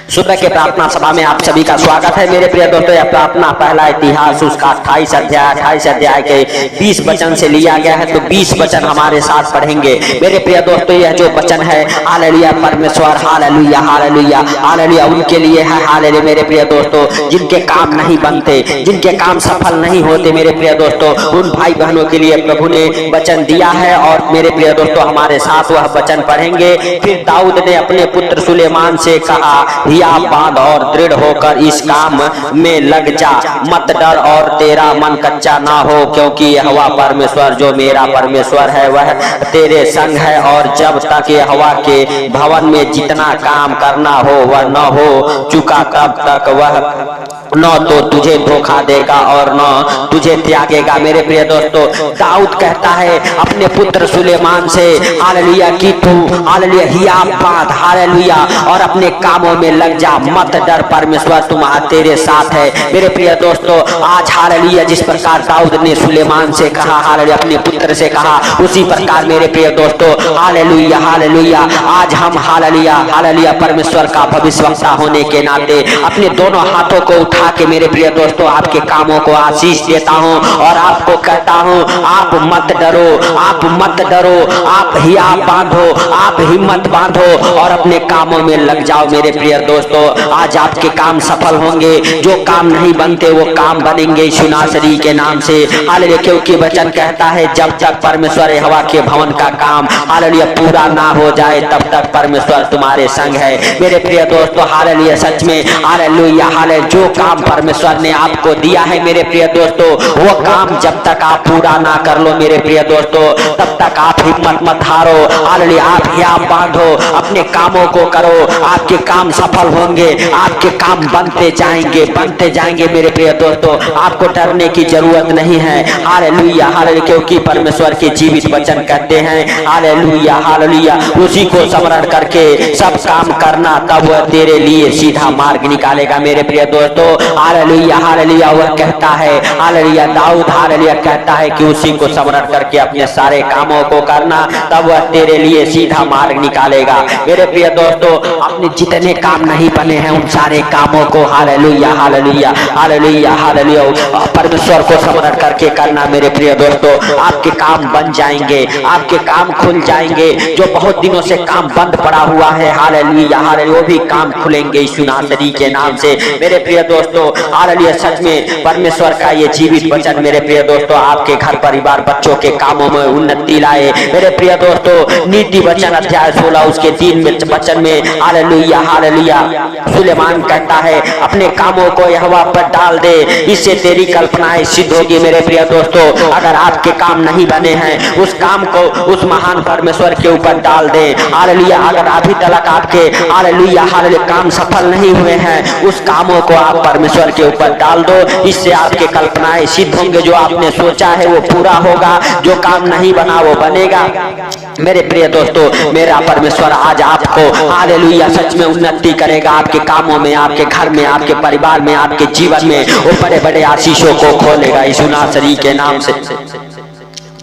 सुबह के प्रार्थना सभा में आप सभी का स्वागत है मेरे प्रिय दोस्तों। यह प्रार्थना पहला इतिहास उसका 28 अध्याय के 20 वचन से लिया गया है, तो 20 वचन हमारे साथ पढ़ेंगे मेरे प्रिय दोस्तों। यह जो वचन है हालेलुया, परमेश्वर हालेलुया हालेलुया हालेलुया उनके लिए है। हालेलुया मेरे प्रिय दोस्तों, जिनके काम नहीं बनते, जिनके काम सफल नहीं होते मेरे प्रिय दोस्तों, उन भाई बहनों के लिए प्रभु ने वचन दिया है। और मेरे प्रिय दोस्तों हमारे साथ वह वचन पढ़ेंगे। फिर दाऊद ने अपने पुत्र सुलेमान से कहा, हिया बांध और दृढ़ होकर इस काम में लग जा, मत डर और तेरा मन कच्चा ना हो, क्योंकि यहोवा परमेश्वर जो मेरा परमेश्वर है वह तेरे संग है। और जब तक यहोवा के भवन में जितना काम करना हो वह न हो चुका, तब तक वह न तो तुझे धोखा देगा और न तुझे त्यागेगा। मेरे प्रिय दोस्तों, दाऊद कहता है अपने पुत्र सुलेमान से हालेलुया कि तू हालेलुया हिया बांध हालेलुया और अपने कामों में लग जा, मत डर, परमेश्वर तुम्हारा तेरे साथ है। मेरे प्रिय दोस्तों, आज हालेलुया जिस प्रकार दाऊद ने सुलेमान से कहा, हालेलुया अपने पुत्र से कहा, उसी प्रकार मेरे प्रिय दोस्तों हालेलुया हालेलुया आज हम हालेलुया हालेलुया परमेश्वर का भविष्यवक्ता होने के नाते अपने दोनों हाथों को उठा के मेरे प्रिय दोस्तों आपके कामों को आशीष देता हूं और आपको कहता हूं, आप मत डरो, आप मत डरो, आप हिया बांधो, आप हिम्मत बांधो और अपने कामों में लग जाओ। मेरे प्रिय दोस्तों, आज आपके काम सफल होंगे, जो काम नहीं बनते वो काम बनेंगे यीशु नासरी के नाम से। हालेलुया, क्योंकि वचन कहता है जब तक परमेश्वर यहोवा के भवन का काम हालेलुया पूरा ना हो जाए तब तक परमेश्वर तुम्हारे संग है। मेरे प्रिय दोस्तों हालेलुया सच में हालेलुया हालेलुया जो काम परमेश्वर ने आपको दिया है मेरे प्रिय दोस्तों, वो काम जब तक आप पूरा ना कर लो मेरे प्रिय दोस्तों, तब तक आप हिम्मत मत हारो। हालेलुया आप हिया बांधो, अपने कामों को करो, आपके काम सफल होंगे, आपके काम बनते जाएंगे मेरे प्रिय दोस्तों। आपको डरने की जरूरत नहीं है। हालेलुया हालेलुया, क्योंकि परमेश्वर के जीवित वचन कहते हैं हालेलुया हालेलुया उसी को स्मरण करके सब काम करना, तब वह तेरे लिए सीधा मार्ग निकालेगा। मेरे प्रिय दोस्तों हालेलुया हालेलुया वह कहता है हालेलुया दाऊद हालेलुया कहता है कि उसी को स्मरण करके अपने सारे कामों को करना, तब वह तेरे लिए सीधा मार्ग निकालेगा। मेरे प्रिय दोस्तों, अपने जितने काम नहीं बने हैं उन सारे कामों को हालेलुया हालेलुया हालेलुया हालेलुया परमेश्वर को स्मरण करके करना। मेरे प्रिय दोस्तों, आपके काम बन जाएंगे, आपके काम खुल जाएंगे। जो बहुत दिनों से काम बंद पड़ा हुआ है हालेलुया हालेलुया वो भी काम खुलेंगे यीशु नासरी के नाम से। मेरे प्रिय दोस्तों हालेलुया सच में परमेश्वर का ये जीवित वचन मेरे प्रिय दोस्तों आपके घर परिवार बच्चों के कामों में उन्नति लाए। मेरे प्रिय दोस्तों नीति वचन अध्याय 16 उसके 3 वचन में हालेलुया हालेलुया सुलेमान कहता है अपने कामों को यहोवा पर डाल दे, इससे तेरी कल्पनाएं सिद्ध होगी। मेरे प्रिय दोस्तों, अगर आपके काम नहीं बने हैं उस काम को उस महान परमेश्वर के ऊपर डाल दे। हालेलुया अगर अभी तक आपके हालेलुया हालेलुया काम सफल नहीं हुए हैं उस कामों को आप परमेश्वर के ऊपर डाल दो, इससे आपके कल्पनाएं सिद्ध होंगे। जो आपने सोचा है वो पूरा होगा, जो काम नहीं बना वो बनेगा। मेरे प्रिय दोस्तों, मेरा परमेश्वर आज आपको हालेलुया सच में उन्नति करेगा, आपके कामों में, आपके घर में, आपके परिवार में, आपके जीवन में वो बड़े बड़े आशीषों को खोलेगा यीशु नासरी के नाम से।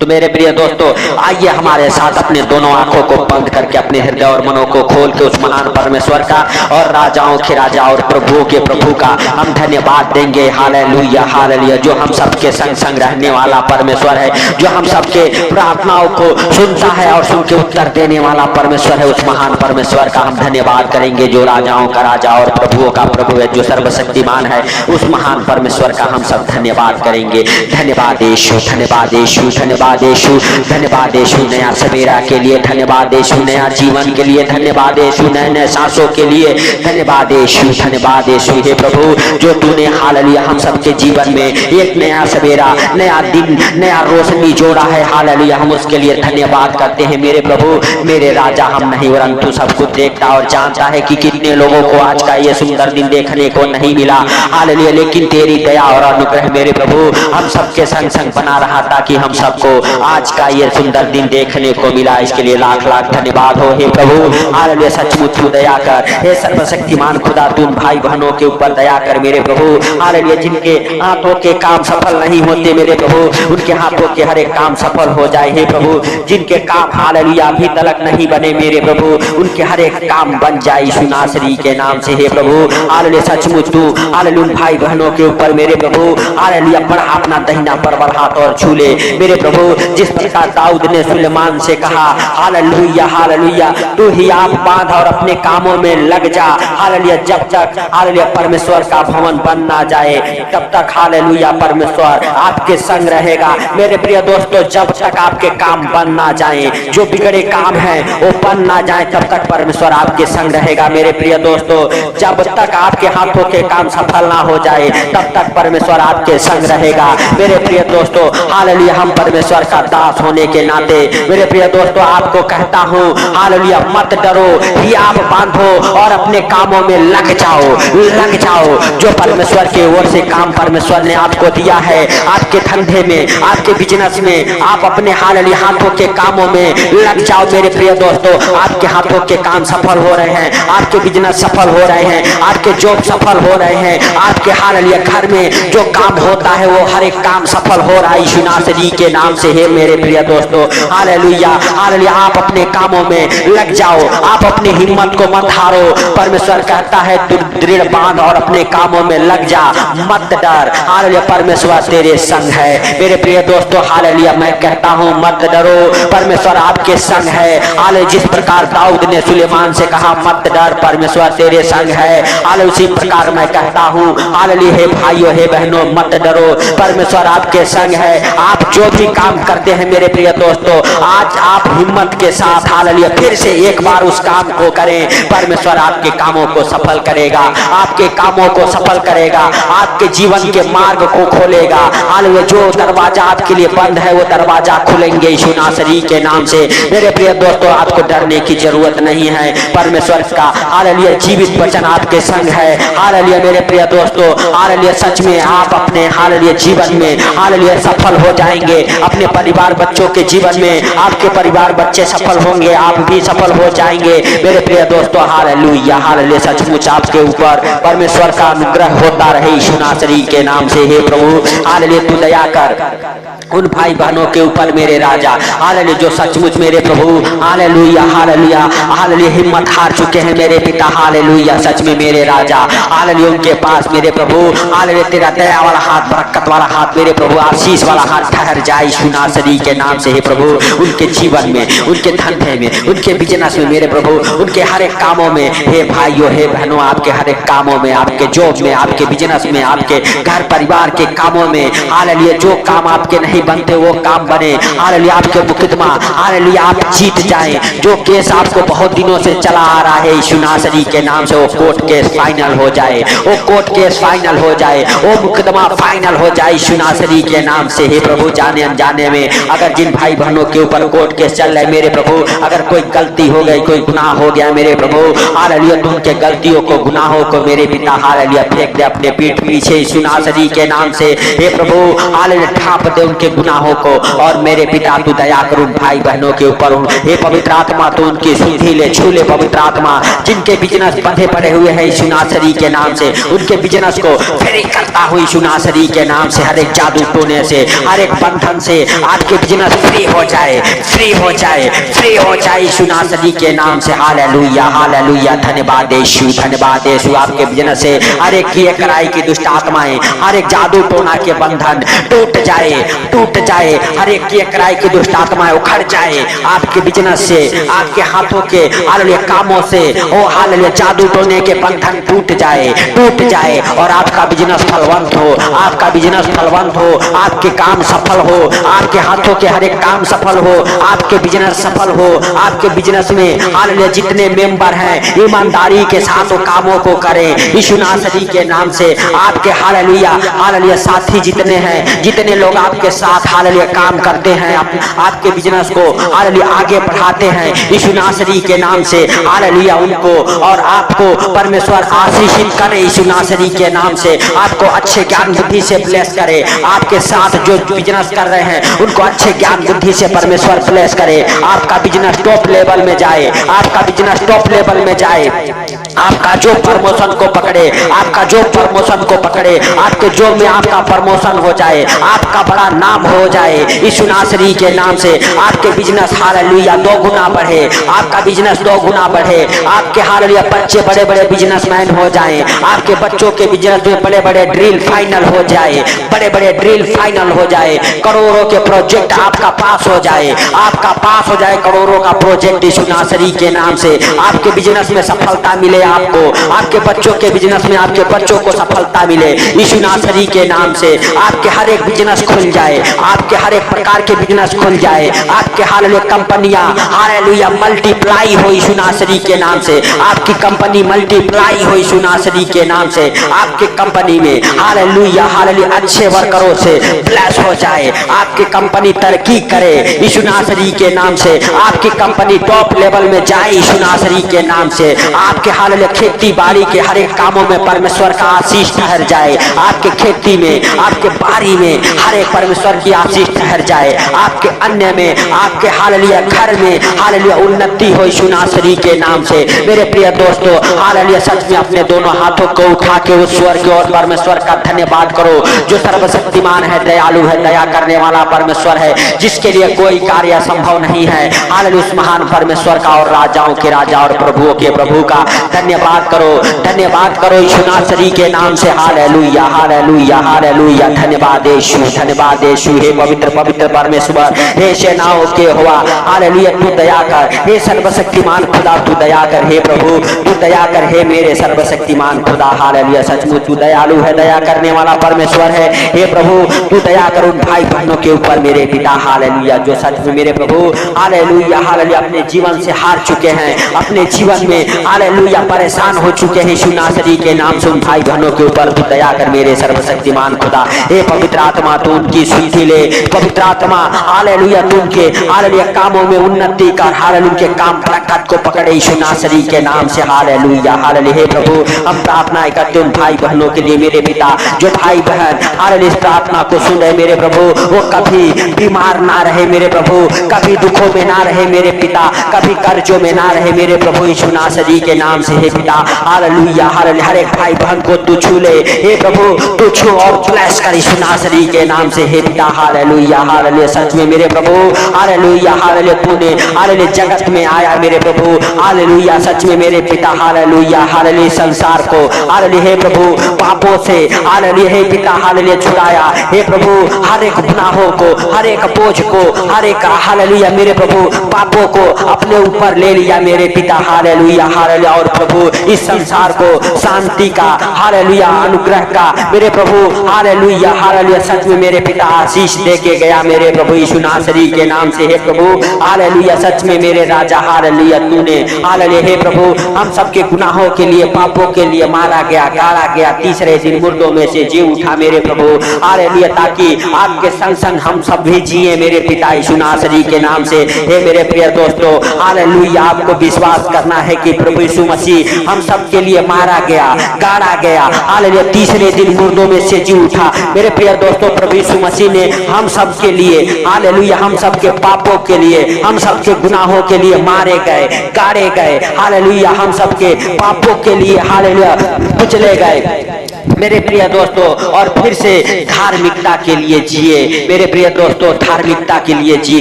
तो मेरे प्रिय दोस्तों आइए हमारे साथ अपने दोनों आंखों को बंद करके अपने हृदय और मनों को खोल के उस महान परमेश्वर का और राजाओं के राजा और प्रभुओं के प्रभु का हम धन्यवाद देंगे। हालेलुया हालेलुया जो हम सबके संग संग रहने वाला परमेश्वर है, जो हम सबके प्रार्थनाओं को सुनता है और सुन के उत्तर देने वाला परमेश्वर है। उस महान परमेश्वर का हम धन्यवाद करेंगे जो राजाओं का राजा और प्रभुओं का प्रभु है, जो सर्वशक्तिमान है। उस महान परमेश्वर का हम सब धन्यवाद करेंगे। धन्यवाद यीशु, धन्यवाद यीशु, धन्यवाद यीशु, धन्यवाद यीशु नया सवेरा के लिए, धन्यवाद यीशु नया जीवन के लिए, धन्यवाद यीशु नए नए सांसों के लिए, धन्यवाद यीशु, धन्यवाद यीशु। हे प्रभु जो तूने हालेलुया हम सबके जीवन में एक नया सवेरा, नया दिन, नया रोशनी जोड़ा है हालेलुया, हम उसके लिए धन्यवाद करते हैं। मेरे प्रभु मेरे राजा, हम नहीं परंतु सब कुछ देखता और जानता है कि कितने लोगों को आज का ये सुंदर दिन देखने को नहीं मिला हालेलुया, लेकिन तेरी दया और अनुग्रह मेरे प्रभु हम सबके संग संग बना रहा ताकि हम सबको आज का ये सुंदर दिन देखने को मिला, इसके लिए लाख लाख धन्यवाद हो हे प्रभु। हालेलुया, सचमुच तू दया कर हे सर्वशक्तिमान खुदा, तुम भाई बहनों के ऊपर दया कर मेरे प्रभु। हालेलुया, जिनके हाथों के काम सफल नहीं होते मेरे प्रभु, उनके हाथों के हर एक काम सफल हो जाए हे प्रभु। जिनके काम हालेलुया अभी तलक नहीं बने मेरे प्रभु, उनके हर एक काम बन जाए यीशु नासरी के नाम से हे प्रभु। हालेलुया, सचमुच तू हालेलुया भाई बहनों के ऊपर मेरे प्रभु हालेलुया बढ़ा अपना दहिना परवर हाथ और छू ले मेरे प्रभु। जिस प्रकार दाऊद ने सुलेमान से कहा हालेलुया हालेलुया, तू ही आप बांध और अपने कामों में लग जा हालेलुया, जब तक हालेलुया परमेश्वर का भवन बन ना जाए तब तक हालेलुया परमेश्वर आपके संग रहेगा मेरे प्रिय दोस्तों। जब तक आपके काम बन ना जाए, जो बिगड़े काम हैं वो बन ना जाए, तब तक परमेश्वर आपके संग रहेगा मेरे प्रिय दोस्तों। जब तक आपके हाथों के काम सफल ना हो जाए तब तक परमेश्वर आपके संग रहेगा मेरे प्रिय दोस्तों। हालेलुया, हम परमेश्वर का दास होने के नाते मेरे प्रिय दोस्तों आपको कहता हूँ हालेलुया, मत डरो, ही आप बांधो और अपने कामों में लग जाओ, लग जाओ। जो परमेश्वर के ओर से काम परमेश्वर ने आपको दिया है, आपके धंधे में, आपके बिजनेस में, आप अपने हालेलुया हाथों के कामों में लग जाओ मेरे प्रिय दोस्तों। आपके हाथों के काम सफल हो रहे हैं, आपके बिजनेस सफल हो रहे हैं, आपके जॉब सफल हो रहे हैं, आपके हालेलुया घर में जो काम होता है वो हर एक काम सफल हो रहा है यीशु नासरी के नाम से है मेरे प्रिय दोस्तों। हालेलुया हालेलुया, आप अपने कामों में लग जाओ, आप अपनी हिम्मत को मत हारो। परमेश्वर कहता है तू दृढ़ बांध और अपने कामों में लग जा, मत डर। हालेलुया, परमेश्वर तेरे संग है मेरे प्रिय दोस्तों। हालेलुया, मैं कहता हूँ मत डरो, परमेश्वर आपके संग है। हालेलुया, जिस प्रकार दाऊद ने सुलेमान से कहा मत डर, परमेश्वर तेरे संग है। हालेलुया, उसी प्रकार मैं कहता हूँ हालेलुया, हे भाइयों हे बहनों मत डरो, परमेश्वर आपके संग है। आप जो भी काम करते हैं मेरे प्रिय दोस्तों, आज आप हिम्मत के साथ हालेलुया फिर से एक बार उस काम को करें, परमेश्वर आपके कामों को सफल करेगा, आपके कामों को सफल करेगा, आपके जीवन के मार्ग को खोलेगा। हालेलुया, जो दरवाजा आपके लिए बंद है वो दरवाजा खुलेंगे यीशु नासरी के नाम से मेरे प्रिय दोस्तों। आपको डरने की जरूरत नहीं है, परमेश्वर का हालेलुया जीवित वचन आपके संग है। हालेलुया मेरे प्रिय दोस्तों, हालेलुया सच में आप अपने हालेलुया जीवन में हालेलुया सफल हो जाएंगे, अपने परिवार बच्चों के जीवन में आपके परिवार बच्चे सफल होंगे, आप भी सफल हो जाएंगे मेरे प्रिय दोस्तों। हालेलुया हालेलुया, सचमुच आपके ऊपर परमेश्वर का अनुग्रह होता रहे यीशु नासरी के नाम से हे प्रभु। हालेलुया, तू दया कर उन भाई बहनों के ऊपर मेरे राजा, हालेलुया जो सचमुच मेरे प्रभु हालेलुया हालेलुया हालेलुया हिम्मत हार चुके हैं मेरे पिता। हालेलुया, सच में मेरे राजा हालेलुया उनके पास मेरे प्रभु हालेलुया तेरा दया वाला हाथ, बरकत वाला हाथ मेरे प्रभु, आशीष वाला हाथ ठहर जाए यीशु नासरी के नाम से हे प्रभु। उनके जीवन में, उनके धंधे में, उनके बिजनेस में मेरे प्रभु, उनके हर एक कामों में हे भाइयों हे बहनों, आपके हर एक कामों में, आपके जॉब में, आपके बिजनेस में, आपके घर परिवार के कामों में हालेलुया जो काम आपके नहीं बनते वो काम बने। हालेलुया, आपके मुकदमा हालेलुया आप जीत जाएं, जो केस आपको बहुत दिनों से चला आ रहा है यीशु नासरी के नाम से वो कोर्ट केस फाइनल हो जाए, वो कोर्ट केस फाइनल हो जाए, वो मुकदमा फाइनल हो जाए यीशु नासरी के नाम से हे प्रभु। जाने अनजाने में अगर जिन भाई बहनों के ऊपर कोर्ट केस चल रहे मेरे प्रभु, अगर कोई गलती हो गई, कोई गुनाह हो गया मेरे प्रभु हालेलुया, तो उनके गलतियों को, गुनाहों को मेरे पिता हालेलुया फेंक दे अपने पीठ पीछे यीशु नासरी के नाम से हे प्रभु। हालेलुया, ढांप दे उनके गुनाहों को और मेरे पिता तू दया कर उन भाई बहनों के ऊपर। हे पवित्र आत्मा तू उनकी सुधि ले, छू ले पवित्र आत्मा। जिनके बिजनेस बंधे पड़े हुए हैं यीशु नासरी के नाम से, उनके बिजनेस को फ्री करता हूँ यीशु नासरी के नाम से। हर एक जादू टोने से, हर एक बंधन से आपके बिजनेस फ्री हो जाए, फ्री हो जाए, फ्री हो जाए यीशु नासरी के नाम से। हालेलुया हालेलुया, धन्यवाद यीशु, धन्यवाद यीशु। आपके बिजनेस से हर एक किए कराई की दुष्ट आत्माएं, हर एक जादू टोना के बंधन टूट जाए, टूट जाए, हर एक किए कराई की दुष्ट आत्माएं उखड़ जाए आपके बिजनेस से, आपके हाथों के हालेलुया कामों से। ओ हालेलुया, जादू टोने के बंधन टूट जाए, टूट जाए और आपका बिजनेस फलवंत हो, आपका बिजनेस फलवंत हो, आपके काम सफल हो, आपके हाथों के हर एक काम सफल हो, आपके बिजनेस सफल हो। आपके बिजनेस में हालेलुया जितने मेंबर हैं ईमानदारी के साथ वो कामों को करें यीशु नासरी के नाम से। आपके हालेलुया हालेलुया साथी जितने हैं, जितने लोग आपके साथ हालेलुया काम करते हैं, आपके बिजनेस को हालेलुया आगे बढ़ाते हैं यीशु नासरी के नाम से। हालेलुया उनको और आपको परमेश्वर आशीषित करे यीशु नासरी के नाम से। आपको अच्छे ज्ञान बुद्धि से ब्लेस करे, आपके साथ जो बिजनेस कर रहे हैं उनको अच्छे ज्ञान बुद्धि से परमेश्वर ब्लेस करे, आपका बिजनेस टॉप लेवल में जाए, आपका बिजनेस टॉप लेवल में जाए, आपका जॉब प्रमोशन को पकड़े, आपका जॉब प्रमोशन को पकड़े, आपके जॉब में आपका प्रमोशन हो जाए, आपका बड़ा नाम हो जाए यीशु नासरी के नाम से। आपके बिजनेस हालेलुया 2 गुना बढ़े, आपका बिजनेस 2 गुना बढ़े, आपके हालेलुया बच्चे बड़े बड़े बिजनेसमैन हो जाएं, आपके बच्चों के बिजनेस में बड़े बड़े ड्रिल फाइनल हो जाए, बड़े बड़े ड्रिल फाइनल हो जाए, करोड़ों के प्रोजेक्ट आपका पास हो जाए, आपका पास हो जाए करोड़ों का प्रोजेक्ट यीशु नासरी के नाम से। आपके बिजनेस में सफलता मिले आपको, आपके बच्चों के बिजनेस में आपके बच्चों को सफलता मिले यीशु नासरी के नाम से। आपके हर एक बिजनेस खुल जाए, आपके हर एक प्रकार के बिजनेस खुल जाए, आपके हालेलुया कंपनियां हालेलुया मल्टीप्लाई हो यीशु नासरी के नाम से। आपकी कंपनी मल्टीप्लाई हो यीशु नासरी के नाम से। आपकी कंपनी में हालेलुया हालेलुया अच्छे वर्करों से ब्लेस हो जाए, आपकी कंपनी तरक्की करे यीशु नासरी के नाम से। आपकी कंपनी टॉप लेवल में जाए यीशु नासरी के नाम से। आपके हालेलुया खेती बाड़ी के हर एक कामों में परमेश्वर का आशीष ठहर जाए, आपके खेती में आपके बाड़ी में हर एक परमेश्वर की आशीष ठहर जाए, आपके अन्य में आपके हालेलुया घर में हालेलुया उन्नति हो यीशु नासरी के नाम से। मेरे प्रिय दोस्तों हालेलुया सच में अपने दोनों हाथों को उठा के उस स्वर की ओर परमेश्वर का धन्यवाद करो जो सर्वशक्तिमान है, दयालु है, दया करने वाला परमेश्वर है, जिसके लिए कोई कार्य संभव नहीं है। हालेलुया उस महान परमेश्वर का और राजाओं के राजा और प्रभुओं के प्रभु का धन्यवाद करो, धन्यवाद करो यीशु नासरी के नाम से। हालेलुया हालेलुया हालेलुया धन्यवाद यीशु, धन्यवाद यीशु। हे पवित्र पवित्र परमेश्वर, हे सेनाओं के हुआ हालेलुया तू दया कर, हे सर्वशक्तिमान खुदा तू दया कर, हे प्रभु तू दया कर, हे मेरे सर्वशक्तिमान खुदा हालेलुया सचमुच तू दयालु है, दया करने वाला परमेश्वर है। हे प्रभु तू दया कर उन भाई बहनों के ऊपर मेरे पिता हालेलुया जो सच में मेरे प्रभु हालेलुया हालेलुया अपने जीवन से हार चुके हैं, अपने जीवन में हालेलुया परेशान हो चुके हैं यीशु नासरी के नाम से। उन भाई बहनों के ऊपर तू दया कर मेरे सर्वशक्तिमान खुदा। हे पवित्र आत्मा तू उनकी सुधि ले, पवित्र आत्मा हालेलुया तू उनके हालेलुया कामों में उन्नति कर, हालेलुया उनके काम बरकत को पकड़े यीशु नासरी के नाम से। Hallelujah hallelujah. हे प्रभु हम प्रार्थना करते उन भाई बहनों के लिए मेरे पिता, जो भाई बहन हालेलुया इस प्रार्थना को सुन रहे मेरे प्रभु, वो कभी बीमार ना रहे मेरे प्रभु, कभी दुखों में ना रहे मेरे पिता, कभी कर्जों में ना रहे मेरे प्रभु यीशु नासरी के नाम से। हे पिता हालेलुया हालेलुया हर एक भाई बहन को तू छू ले, हे प्रभु तू छू और ब्लेस कर यीशु नासरी के नाम से। हे पिता हालेलुया हालेलुया सच में मेरे प्रभु हालेलुया हालेलुया तूने हालेलुया जगत में आया मेरे प्रभु, हालेलुया सच में मेरे पिता हालेलुया हालेलुया संसार को हालेलुया हे प्रभु पापों से हालेलुया हे पिता हालेलुया छुड़ाया। हे प्रभु हर एक गुनाहों को, हर एक बोझ को, हर एक हालेलुया मेरे प्रभु पापों को अपने ऊपर ले लिया मेरे पिता हालेलुया हालेलुया। और प्रभु इस संसार को शांति का हालेलुया अनुग्रह का मेरे प्रभु हालेलुया हालेलुया सच में मेरे पिता आशीष दे के गया मेरे प्रभु यीशु नासरी के नाम से। हे प्रभु हालेलुया सच में मेरे राजा हालेलुया तूने हालेलुया हे प्रभु हम सबके गुनाहों के लिए पापों के लिए मारा गया, गाड़ा गया, तीसरे दिन मुर्दों में से जी उठा मेरे प्रभु हालेलुया, ताकि आपके संग संग हम सब भी जिए मेरे पिता यीशु नासरी के नाम से। हे मेरे प्रिय दोस्तों हालेलुया आपको विश्वास करना है कि प्रभु यीशु मसीह हम सब के लिए मारा गया, गाड़ा गया, हालेलुया तीसरे दिन मुर्दों में से जी उठा मेरे प्रिय दोस्तों। प्रभु यीशु मसीह ने हम सब के लिए हालेलुया हम सब के पापों के लिए, हम सब के गुनाहों के लिए मारे गए, गाड़े गए, हालेलुया हम सब के पापों के लिए हालेलुया कुचले गए मेरे प्रिय दोस्तों, और फिर से धार्मिकता के लिए जिए मेरे प्रिय दोस्तों, धार्मिकता के लिए जी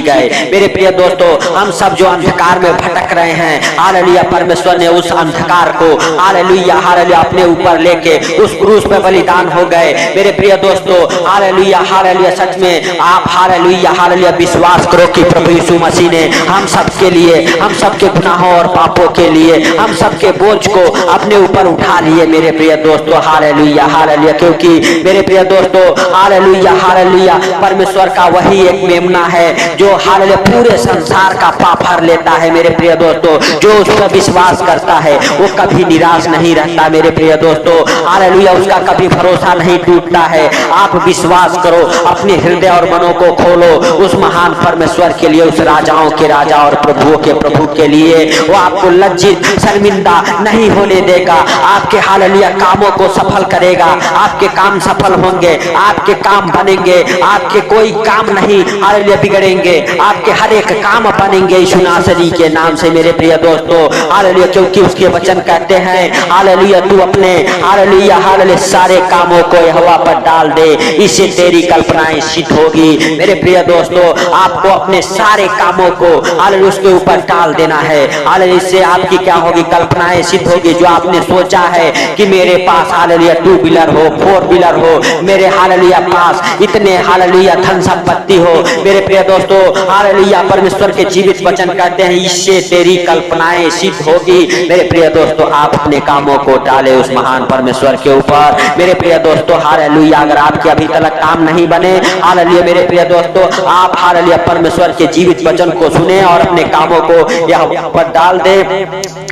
गए मेरे प्रिय दोस्तों। हम सब जो अंधकार में भटक रहे हैं हालेलुया परमेश्वर ने उस अंधकार को हालेलुया हालेलुया अपने ऊपर लेके उस क्रूस पे बलिदान हो गए मेरे प्रिय दोस्तों हालेलुया हालेलुया। सच में आप हालेलुया हालेलुया विश्वास करो कि प्रभु यीशु मसीह ने हम सब के लिए, हम सब के गुनाहों और पापों के लिए, हम सब के बोझ को अपने ऊपर उठा लिए मेरे प्रिय दोस्तों हालेलुया हालेलुया। क्योंकि मेरे प्रिय दोस्तों हालेलुया हालेलुया परमेश्वर का वही एक मेमना है जो हालेलुया पूरे संसार का पाप हर लेता है मेरे प्रिय दोस्तों। जो उस पर विश्वास करता है वो कभी निराश नहीं रहता मेरे प्रिय दोस्तों हालेलुया, उसका कभी भरोसा नहीं टूटता है। आप विश्वास करो, अपने हृदय और मनों को खोलो उस महान परमेश्वर के लिए, उस राजाओं के राजा और प्रभुओं के प्रभु के लिए। वो आपको लज्जित शर्मिंदा नहीं होने देगा, आपके हालेलुया कामों को सफल करे करेगा, आपके काम सफल होंगे, आपके काम बनेंगे, आपके कोई काम नहीं हालेलुया बिगड़ेंगे, आपके हर एक काम बनेंगे यीशु नासरी के नाम से मेरे प्रिय दोस्तों। हालेलुया, क्योंकि उसके वचन कहते हैं हालेलुया तू अपने हालेलुया हालेलुया सारे कामों को यहोवा पर डाल दे, इससे तेरी कल्पनाएं सिद्ध होगी। मेरे प्रिय दोस्तों, आपको अपने सारे कामों को हालेलुया उसके ऊपर डाल देना है। हालेलुया, इससे आपकी क्या होगी, कल्पनाएं सिद्ध होगी। जो आपने सोचा है कि मेरे पास हालेलुया 2 व्हीलर हो, 4 व्हीलर हो, मेरे हालेलुया पास इतने हालेलुया धन संपत्ति हो, मेरे प्रिय दोस्तों हालेलुया परमेश्वर के जीवित वचन कहते हैं इससे तेरी कल्पनाएं सिद्ध होगी। मेरे प्रिय दोस्तों, आप अपने कामों को डाले उस महान परमेश्वर के ऊपर। मेरे प्रिय दोस्तों हालेलुया, अगर आपके अभी तक काम नहीं बने हालेलुया मेरे प्रिय दोस्तों, आप हालेलुया परमेश्वर के जीवित वचन को सुने और अपने कामों को यहोवा पर डाल दे,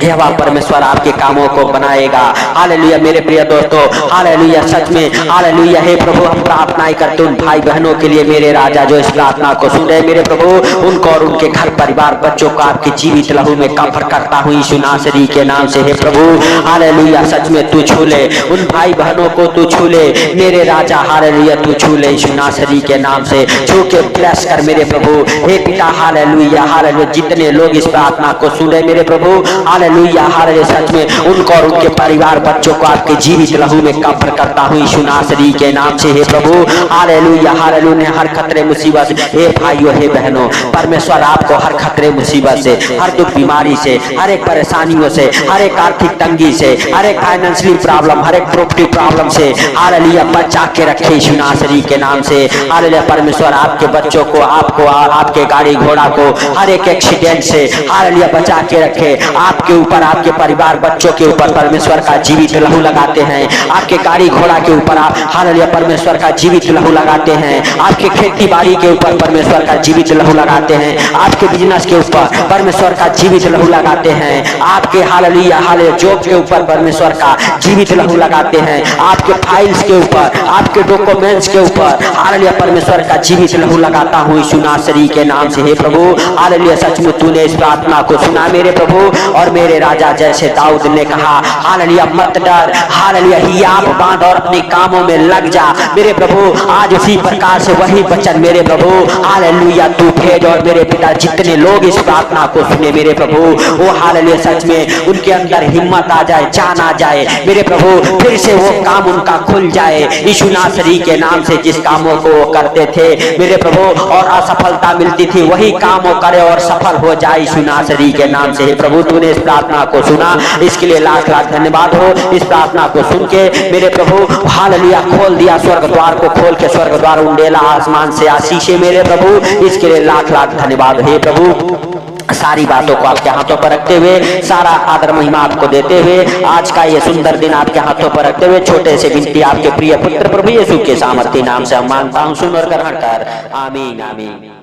यहोवा परमेश्वर आपके कामों को बनाएगा। हालेलुया मेरे प्रिय दोस्तों, हालेलुया सच में हालेलुया। हे प्रभु, हम प्रार्थनाएं करते उन भाई बहनों के लिए मेरे राजा जो इस प्रार्थना को सुन रहे, मेरे प्रभु उनको और उनके घर परिवार बच्चों को आपके जीवित लहू में कवर करता हूँ यीशु नासरी के नाम से। हे प्रभु हालेलुया, सच में तू छू ले उन भाई बहनों को, तू छू ले मेरे राजा हालेलुया, तू छू ले यीशु नासरी के नाम से, छू के ब्लेस कर मेरे प्रभु। हे पिता हालेलुया हालेलुया, जितने लोग इस प्रार्थना को सुन रहे मेरे प्रभु हालेलुया हालेलुया, सच में उनको और उनके परिवार बच्चों को आपके जीवित लहू में कवर करता हूँ यीशु नासरी के नाम से। हे प्रभु हालेलुया हालेलुया, हर खतरे मुसीबत से हे भाइयों हे बहनों परमेश्वर आपको हर खतरे मुसीबत से, हर दुख बीमारी से, हर एक परेशानियों से, हर एक आर्थिक तंगी से, हर एक फाइनेंशियली प्रॉब्लम, हर एक प्रॉपर्टी प्रॉब्लम से हालेलुया बचा के रखे यीशु नासरी के नाम से। हालेलुया परमेश्वर आपके बच्चों को, आपको, आपके गाड़ी घोड़ा को हर एक एक्सीडेंट से हालेलुया बचा के रखे। आपके ऊपर, आपके परिवार बच्चों के ऊपर परमेश्वर का जीवित लहू लगाते हैं। आपके गाड़ी घोड़ा के ऊपर हालेलुया परमेश्वर का जीवित लहू लगाते हैं। आपके खेती बाड़ी के ऊपर परमेश्वर का जीवित लहू लगाते हैं। आपके बिजनेस के ऊपर परमेश्वर का जीवित लहू लगाते हैं। आपके हालेलुया हालेलुया जॉब के ऊपर परमेश्वर का जीवित लहू लगाते हैं। आपके फाइल्स के ऊपर, आपके डॉक्यूमेंट्स के ऊपर हालेलुया परमेश्वर का जीवित लहू लगाता हूँ यीशु नासरी के नाम से। हे प्रभु हालेलुया, सच में तूने इस प्रार्थना को सुना मेरे प्रभु और मेरे राजा। जैसे दाऊद ने कहा हालेलुया मत डर, हालेलुया हियाव बांध और अपने कामों में लग जा मेरे प्रभु। आज उसी प्रकार से वही वचन मेरे प्रभु हालेलुया तू भेज और मेरे पिता जितने लोग इस प्रार्थना को सुने मेरे प्रभु वो हालेलुया सच में उनके अंदर हिम्मत आ जाए, जान आ जाए मेरे प्रभु, फिर से वो काम उनका खुल जाए यीशु नासरी के नाम से। जिस कामों को वो करते थे मेरे प्रभु और असफलता मिलती थी, वही काम वो करे और सफल हो जाए यीशु नासरी के नाम से। हे प्रभु तूने इस प्रार्थना को सुना, इसके लिए लाख लाख धन्यवाद हो। इस प्रार्थना को सुन के मेरे प्रभु हालेलुया खोल दिया स्वर्ग द्वार को, खोल के स्वर्ग द्वार उंडेला आसमान से आशीषे मेरे प्रभु, इसके लिए लाख लाख धन्यवाद। हे प्रभु सारी बातों को आपके हाथों पर रखते हुए, सारा आदर महिमा आपको देते हुए, आज का ये सुंदर दिन आपके हाथों पर रखते हुए छोटे से विनती आपके प्रिय पुत्र प्रभु यीशु के सामर्थ्य नाम से हम मांगता हूं, सुन और ग्रहण कर, आमीन आमीन।